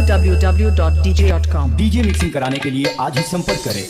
www.dj.com। DJ mixing कराने के लिए आज ही संपर्क करें।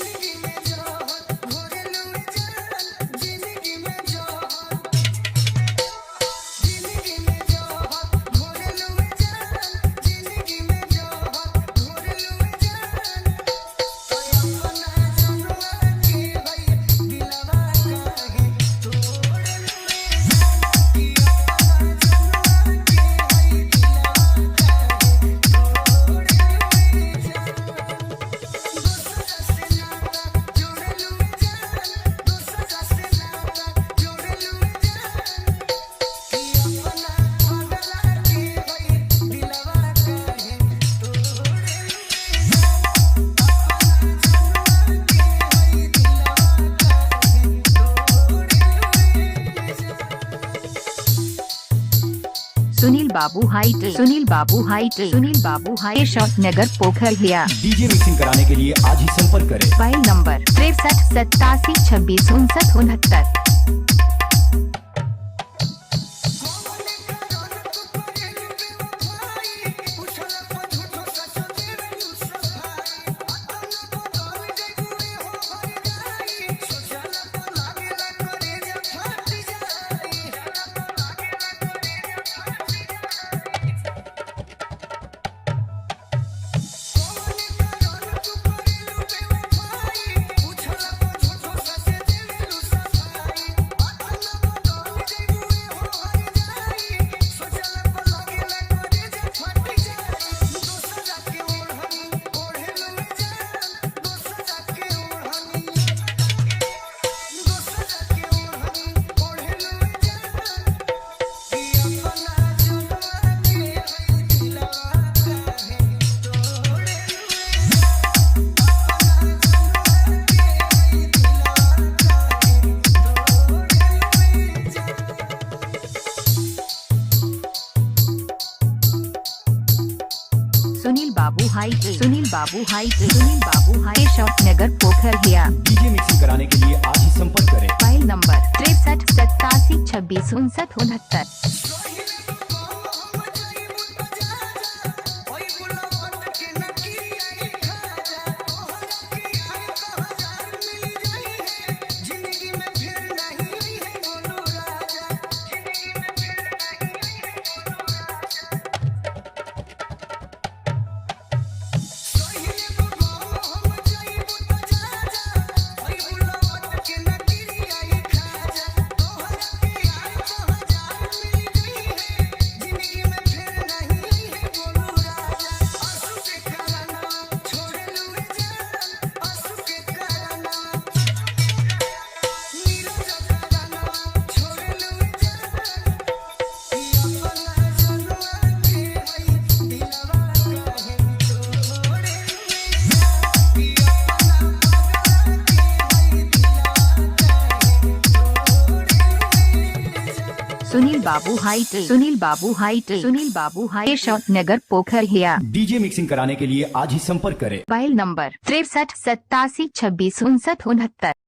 सुनील बाबू हाई शॉट नगर पोखरिया। डीजे मिक्सिंग कराने के लिए आज ही संपर्क करें। Mobile number 63 87 26 69। सुनील बाबू हाई शॉट नगर पोखरिया। डीजे मिक्सिंग कराने के लिए आज ही संपर्क करें। Mobile number 63 87 26 69। सुनील बाबू हाई शॉट नगर पोखरिया। डीजे मिक्सिंग कराने के लिए आज ही संपर्क करें। Mobile number 63 87 26 69।